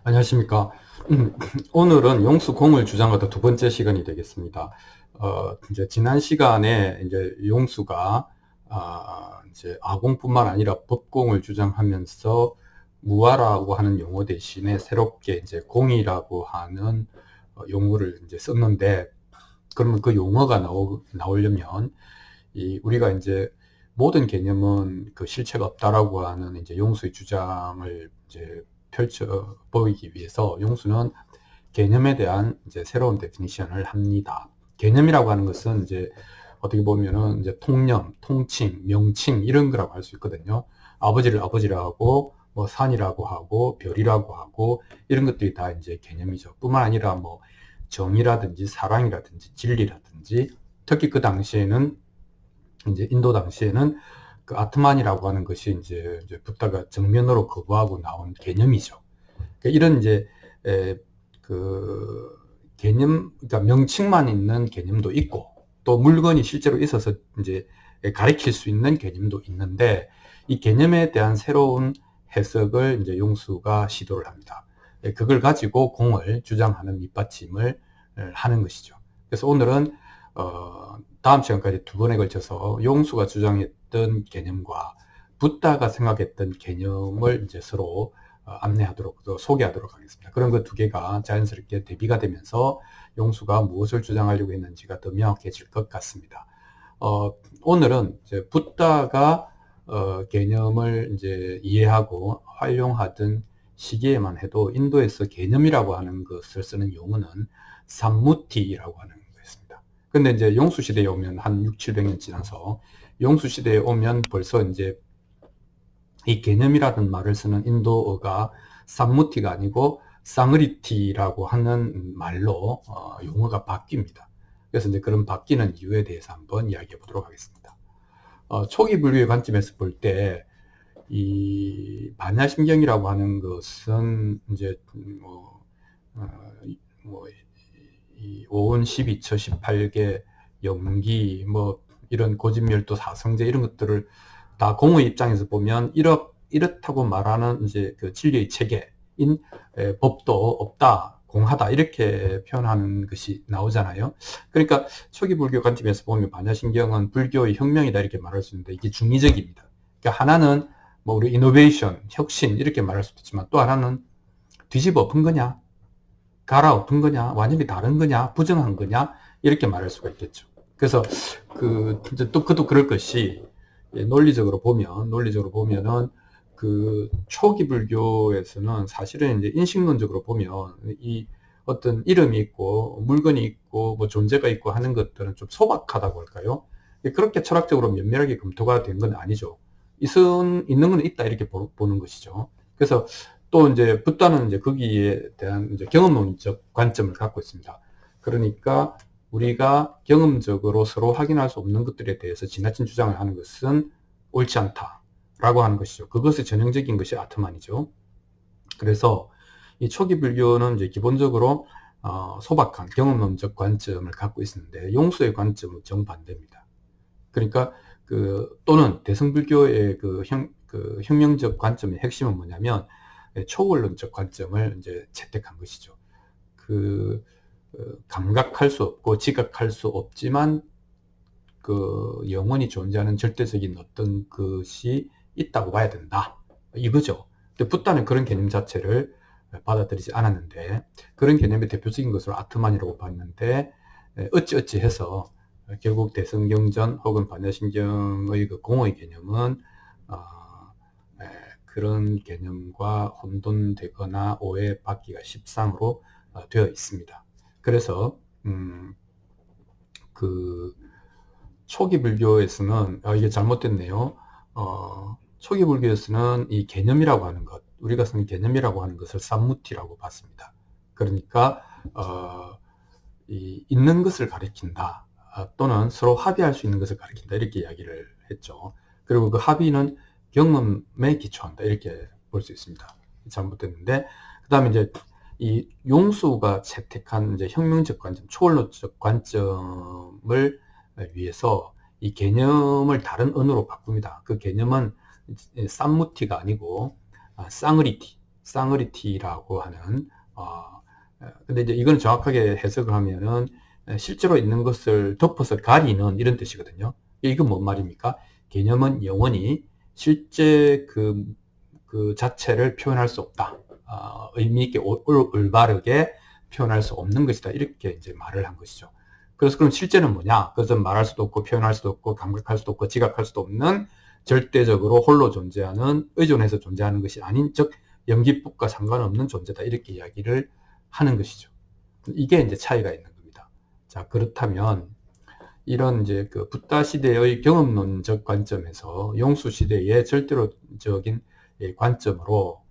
안녕하십니까. 음, 오늘은 용수공을 주장하다 두 번째 시간이 되겠습니다. 이제 지난 시간에 이제 용수가 이제 아공뿐만 아니라 법공을 주장하면서 무아라고 하는 용어 대신에 새롭게 이제 공이라고 하는 용어를 이제 썼는데, 그러면 그 용어가 나오려면 우리가 이제 모든 개념은 그 실체가 없다라고 하는 이제 용수의 주장을 이제 펼쳐 보이기 위해서 용수는 개념에 대한 이제 새로운 데피니션을 합니다. 개념이라고 하는 것은 이제 어떻게 보면은 이제 통념, 통칭, 명칭 이런 거라고 할 수 있거든요. 아버지를 아버지라고 하고 뭐 산이라고 하고 별이라고 하고 이런 것들이 다 이제 개념이죠. 뿐만 아니라 뭐 정의라든지 사랑이라든지 진리라든지, 특히 그 당시에는 이제 인도 당시에는 그 아트만이라고 하는 것이 이제 부다가 정면으로 거부하고 나온 개념이죠. 그러니까 이런 이제 그 개념, 그러니까 명칭만 있는 개념도 있고 또 물건이 실제로 있어서 이제 가리킬 수 있는 개념도 있는데, 이 개념에 대한 새로운 해석을 이제 용수가 시도를 합니다. 그걸 가지고 공을 주장하는 밑받침을 하는 것이죠. 그래서 오늘은 다음 시간까지 두 번에 걸쳐서 용수가 주장했던 개념과 붓다가 생각했던 개념을 이제 서로 안내하도록, 소개하도록 하겠습니다. 그런 그 두 개가 자연스럽게 대비가 되면서 용수가 무엇을 주장하려고 했는지가 더 명확해질 것 같습니다. 오늘은 이제 붓다가 개념을 이제 이해하고 활용하던 시기에만 해도 인도에서 개념이라고 하는 것을 쓰는 용어는 삼무티라고 하는 거였습니다. 근데 이제 용수 시대에 오면 한 6, 700년 지나서 용수 시대에 오면 벌써 이제 이 개념이라는 말을 쓰는 인도어가 삼무티가 아니고 쌍으리티라고 하는 말로 용어가 바뀝니다. 그래서 이제 그런 바뀌는 이유에 대해서 한번 이야기해 보도록 하겠습니다. 초기 불교의 관점에서 볼 때 이 반야심경이라고 하는 것은 이제 어, 이 오은 12처 18개 영기 뭐 이런 고진멸도 사성제 이런 것들을 다 공의 입장에서 보면 이렇다고 말하는 이제 그 진리의 체계인 법도 없다, 공하다 이렇게 표현하는 것이 나오잖아요. 그러니까 초기 불교 관점에서 보면 반야심경은 불교의 혁명이다 이렇게 말할 수 있는데, 이게 중의적입니다. 그러니까 하나는 뭐 우리 이노베이션, 혁신 이렇게 말할 수도 있지만, 또 하나는 뒤집어 엎은 거냐, 갈아엎은 거냐, 완전히 다른 거냐, 부정한 거냐 이렇게 말할 수가 있겠죠. 그래서 이제 또 그도 그럴 것이, 논리적으로 보면은 그 초기 불교에서는 사실은 이제 인식론적으로 보면 이 어떤 이름이 있고 물건이 있고 뭐 존재가 있고 하는 것들은 좀 소박하다고 할까요? 그렇게 철학적으로 면밀하게 검토가 된 건 아니죠. 있는 건 있다 이렇게 보는 것이죠. 그래서 또 이제 붓다는 이제 거기에 대한 이제 경험론적 관점을 갖고 있습니다. 그러니까 우리가 경험적으로 서로 확인할 수 없는 것들에 대해서 지나친 주장을 하는 것은 옳지 않다라고 하는 것이죠. 그것의 전형적인 것이 아트만이죠. 그래서 이 초기 불교는 이제 기본적으로 소박한 경험론적 관점을 갖고 있었는데, 용수의 관점은 정반대입니다. 그러니까 또는 대승불교의 그 혁명적 관점의 핵심은 뭐냐면 초월론적 관점을 이제 채택한 것이죠. 감각할 수 없고 지각할 수 없지만 그 영원히 존재하는 절대적인 어떤 것이 있다고 봐야 된다, 이거죠. 근데 붓다는 그런 개념 자체를 받아들이지 않았는데, 그런 개념의 대표적인 것으로 아트만이라고 봤는데, 어찌어찌 해서 결국 대성경전 혹은 반야심경의 그 공의 개념은 그런 개념과 혼돈되거나 오해받기가 십상으로 되어 있습니다. 그래서 그 초기 불교에서는 이게 잘못됐네요. 초기 불교에서는 이 개념이라고 하는 것, 우리가 쓰는 개념이라고 하는 것을 삼무티라고 봤습니다. 그러니까 있는 것을 가리킨다, 또는 서로 합의할 수 있는 것을 가리킨다 이렇게 이야기를 했죠. 그리고 그 합의는 경험에 기초한다 이렇게 볼 수 있습니다. 잘못됐는데, 그 다음에 이제 이 용수가 채택한 이제 혁명적 관점, 초월론적 관점을 위해서 이 개념을 다른 언어로 바꿉니다. 그 개념은 쌈무티가 아니고 쌍으리티, 쌍어리티라고 하는 근데 이제 이건 정확하게 해석을 하면은 실제로 있는 것을 덮어서 가리는 이런 뜻이거든요. 이건 뭔 말입니까? 개념은 영원히 실제 그 자체를 표현할 수 없다. 의미 있게 올바르게 표현할 수 없는 것이다. 이렇게 이제 말을 한 것이죠. 그래서 그럼 실제는 뭐냐? 그것은 말할 수도 없고 표현할 수도 없고 감각할 수도 없고 지각할 수도 없는 절대적으로 홀로 존재하는 의존해서 존재하는 것이 아닌 즉 연기법과 상관없는 존재다. 이렇게 이야기를 하는 것이죠. 이게 이제 차이가 있는 겁니다. 자, 그렇다면 이런 이제 그 붓다 시대의 경험론적 관점에서 용수 시대의 절대로적인 관점으로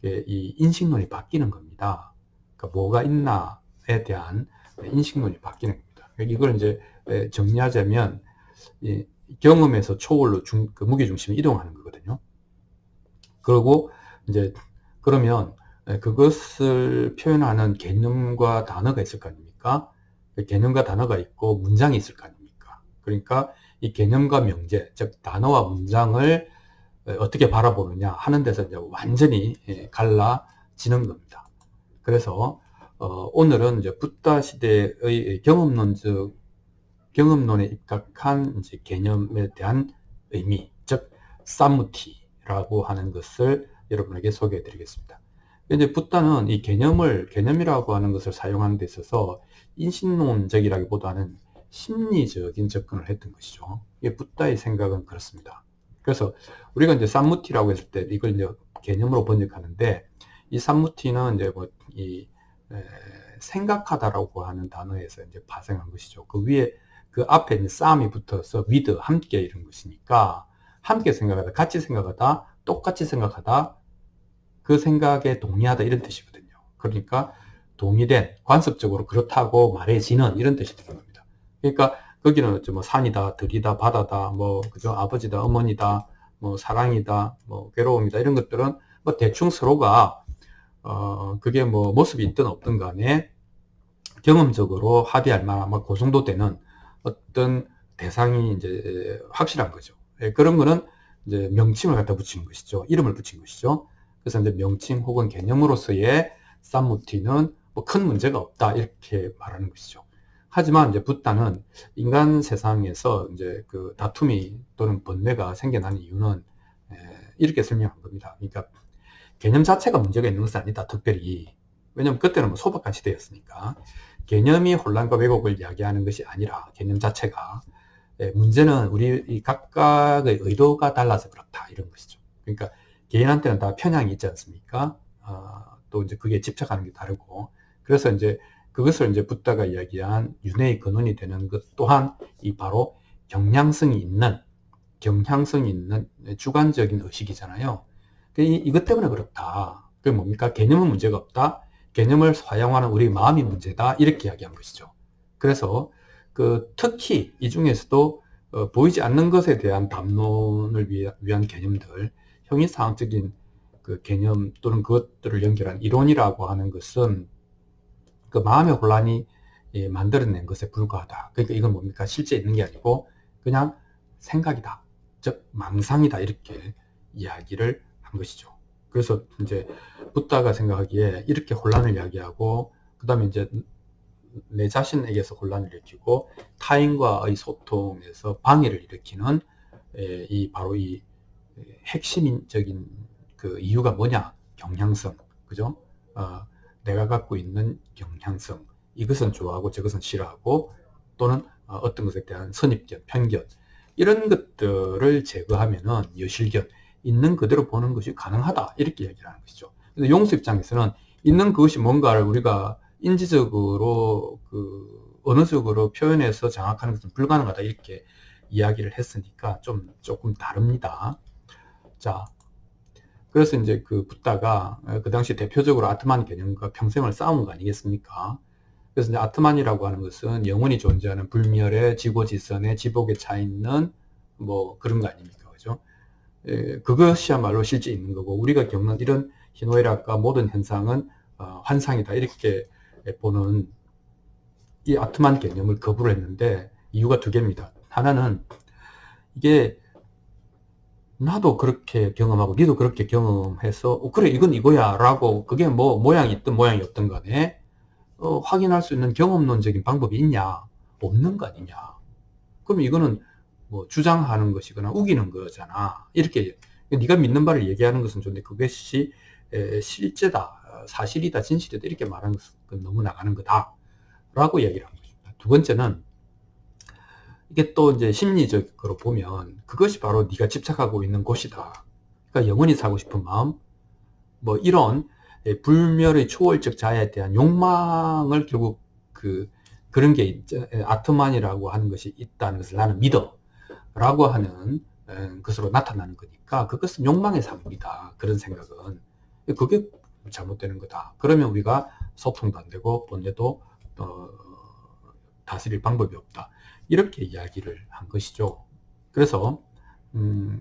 이 인식론이 바뀌는 겁니다. 그러니까 뭐가 있나에 대한 인식론이 바뀌는 겁니다. 이걸 이제 정리하자면 경험에서 초월로 그 무게중심이 이동하는 거거든요. 그리고 이제 그러면 그것을 표현하는 개념과 단어가 있을 거 아닙니까? 개념과 단어가 있고 문장이 있을 거 아닙니까? 그러니까 이 개념과 명제, 즉 단어와 문장을 어떻게 바라보느냐 하는 데서 이제 완전히 갈라지는 겁니다. 그래서 오늘은 이제 붓다 시대의 경험론에 입각한 이제 개념에 대한 의미, 즉 사무티라고 하는 것을 여러분에게 소개해 드리겠습니다. 이제 붓다는 이 개념이라고 하는 것을 사용하는 데 있어서 인식론적이라기보다는 심리적인 접근을 했던 것이죠. 이게 붓다의 생각은 그렇습니다. 그래서 우리가 이제 삼무티라고 했을 때 이걸 이제 개념으로 번역하는데 이 삼무티는 이제 뭐 생각하다라고 하는 단어에서 이제 파생한 것이죠. 그 위에 그 앞에 이제 쌈이 붙어서 with 함께 이런 것이니까 함께 생각하다, 같이 생각하다, 똑같이 생각하다, 그 생각에 동의하다 이런 뜻이거든요. 그러니까 동의된, 관습적으로 그렇다고 말해지는 이런 뜻이 되는 겁니다. 그러니까 거기는 뭐 산이다, 들이다, 바다다, 뭐 그죠, 아버지다, 어머니다, 뭐 사랑이다, 뭐 괴로움이다 이런 것들은 뭐 대충 서로가 그게 뭐 모습이 있든 없든 간에 경험적으로 합의할 만한 그 정도 되는 어떤 대상이 이제 확실한 거죠. 그런 거는 이제 명칭을 갖다 붙인 것이죠. 이름을 붙인 것이죠. 그래서 이제 명칭 혹은 개념으로서의 삼무티는 뭐 큰 문제가 없다 이렇게 말하는 것이죠. 하지만 이제 붓다는 인간 세상에서 이제 그 다툼이 또는 번뇌가 생겨나는 이유는 이렇게 설명한 겁니다. 그러니까 개념 자체가 문제가 있는 것은 아니다. 특별히 왜냐하면 그때는 뭐 소박한 시대였으니까 개념이 혼란과 왜곡을 이야기하는 것이 아니라 개념 자체가 문제는 우리 각각의 의도가 달라서 그렇다 이런 것이죠. 그러니까 개인한테는 다 편향이 있지 않습니까? 또 이제 그게 집착하는 게 다르고 그래서 이제 그것을 이제 붓다가 이야기한 윤회의 근원이 되는 것 또한 이 바로 경향성이 있는 주관적인 의식이잖아요. 이것 때문에 그렇다. 그게 뭡니까? 개념은 문제가 없다. 개념을 사용하는 우리 마음이 문제다. 이렇게 이야기한 것이죠. 그래서 특히 이 중에서도 보이지 않는 것에 대한 담론을 위한 개념들, 형이상학적인 그 개념 또는 그것들을 연결한 이론이라고 하는 것은 그 마음의 혼란이 만들어낸 것에 불과하다. 그러니까 이건 뭡니까? 실제 있는 게 아니고 그냥 생각이다. 즉 망상이다. 이렇게 이야기를 한 것이죠. 그래서 이제 붓다가 생각하기에 이렇게 혼란을 이야기하고 그 다음에 이제 내 자신에게서 혼란을 일으키고 타인과의 소통에서 방해를 일으키는 바로 이 핵심적인 그 이유가 뭐냐? 경향성, 그죠? 내가 갖고 있는 경향성, 이것은 좋아하고 저것은 싫어하고 또는 어떤 것에 대한 선입견, 편견 이런 것들을 제거하면은 여실견, 있는 그대로 보는 것이 가능하다 이렇게 얘기를 하는 것이죠. 그래서 용수 입장에서는 있는 그것이 뭔가를 우리가 인지적으로 언어적으로 표현해서 장악하는 것은 불가능하다 이렇게 이야기를 했으니까 조금 다릅니다. 자, 그래서 이제 붓다가 그 당시 대표적으로 아트만 개념과 평생을 싸운 거 아니겠습니까? 그래서 이제 아트만이라고 하는 것은 영원히 존재하는 불멸의 지고지선의 지복에 차 있는 뭐 그런 거 아닙니까? 그죠? 그것이야말로 실제 있는 거고 우리가 겪는 이런 희노애락과 모든 현상은 환상이다 이렇게 보는 이 아트만 개념을 거부를 했는데 이유가 두 개입니다. 하나는 이게 나도 그렇게 경험하고 니도 그렇게 경험해서 그래 이건 이거야 라고 그게 뭐 모양이 있든 모양이 없든 간에 확인할 수 있는 경험론적인 방법이 있냐? 없는 거 아니냐? 그럼 이거는 뭐 주장하는 것이거나 우기는 거잖아. 이렇게 네가 믿는 바를 얘기하는 것은 좋은데 그것이 실제다, 사실이다, 진실이다 이렇게 말하는 것은 너무 나가는 거다 라고 얘기를 한 것입니다. 두 번째는 이게 또 이제 심리적으로 보면 그것이 바로 네가 집착하고 있는 곳이다. 그러니까 영원히 살고 싶은 마음, 뭐 이런 불멸의 초월적 자아에 대한 욕망을 결국 그런 게 있죠. 아트만이라고 하는 것이 있다는 것을 나는 믿어 라고 하는 것으로 나타나는 거니까 그것은 욕망의 산물이다. 그런 생각은 그게 잘못되는 거다. 그러면 우리가 소통도 안 되고 번뇌도 다스릴 방법이 없다. 이렇게 이야기를 한 것이죠. 그래서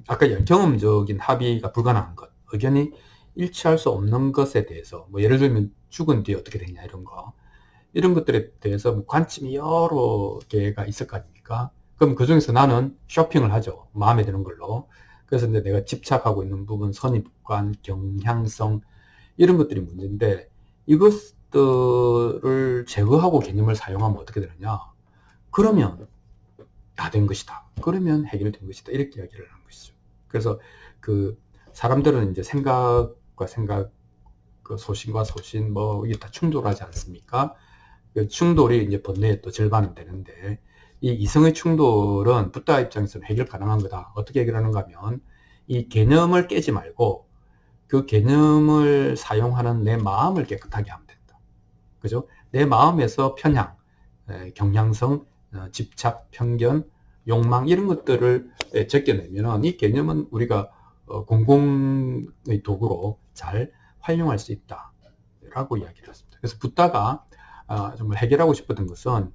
아까 경험적인 합의가 불가능한 것, 의견이 일치할 수 없는 것에 대해서 뭐 예를 들면 죽은 뒤에 어떻게 되냐 이런 것들에 대해서 뭐 관점이 여러 개가 있을 거 아닙니까? 그럼 그 중에서 나는 쇼핑을 하죠. 마음에 드는 걸로. 그래서 이제 내가 집착하고 있는 부분, 선입관, 경향성 이런 것들이 문제인데 이것들을 제거하고 개념을 사용하면 어떻게 되느냐? 그러면 다 된 것이다. 그러면 해결된 것이다. 이렇게 이야기를 하는 것이죠. 그래서 사람들은 이제 생각과 생각, 소신과 소신, 뭐, 이게 다 충돌하지 않습니까? 그 충돌이 이제 번뇌의 또 절반은 되는데, 이 이성의 충돌은 붓다 입장에서는 해결 가능한 거다. 어떻게 해결하는가 하면, 이 개념을 깨지 말고, 그 개념을 사용하는 내 마음을 깨끗하게 하면 된다. 그죠? 내 마음에서 편향, 경향성, 집착, 편견, 욕망 이런 것들을 제껴내면 이 개념은 우리가 공공의 도구로 잘 활용할 수 있다 라고 이야기를 했습니다. 그래서 붓다가 정말 해결하고 싶었던 것은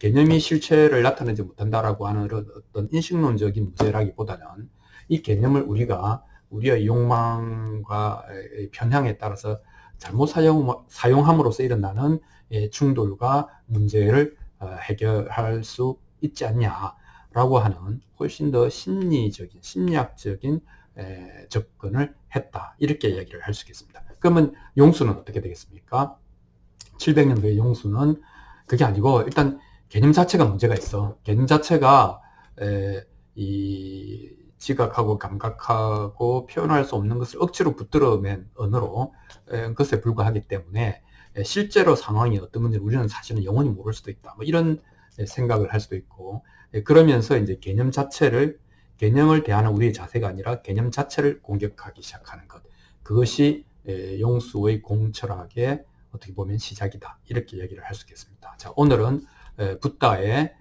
개념이 실체를 나타내지 못한다라고 하는 어떤 인식론적인 문제라기보다는 이 개념을 우리가 우리의 욕망과 편향에 따라서 잘못 사용함으로써 일어나는 충돌과 문제를 해결할 수 있지 않냐라고 하는 훨씬 더 심리적인, 심리학적인 접근을 했다. 이렇게 이야기를 할 수 있겠습니다. 그러면 용수는 어떻게 되겠습니까? 700년 후의 용수는 그게 아니고 일단 개념 자체가 문제가 있어. 개념 자체가 이 지각하고 감각하고 표현할 수 없는 것을 억지로 붙들어맨 언어로 것에 불과하기 때문에 실제로 상황이 어떤 건지 우리는 사실은 영원히 모를 수도 있다. 뭐 이런 생각을 할 수도 있고 그러면서 이제 개념을 대하는 우리의 자세가 아니라 개념 자체를 공격하기 시작하는 것. 그것이 용수의 공철학의 어떻게 보면 시작이다. 이렇게 얘기를 할 수 있겠습니다. 자, 오늘은 붓다의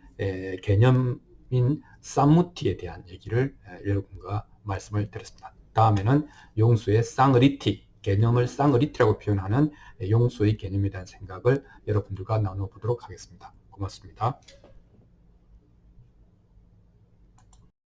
개념인 쌈무티에 대한 얘기를 여러분과 말씀을 드렸습니다. 다음에는 용수의 쌍의리티, 개념을 쌍의리티라고 표현하는 용수의 개념에 대한 생각을 여러분들과 나눠보도록 하겠습니다. 고맙습니다.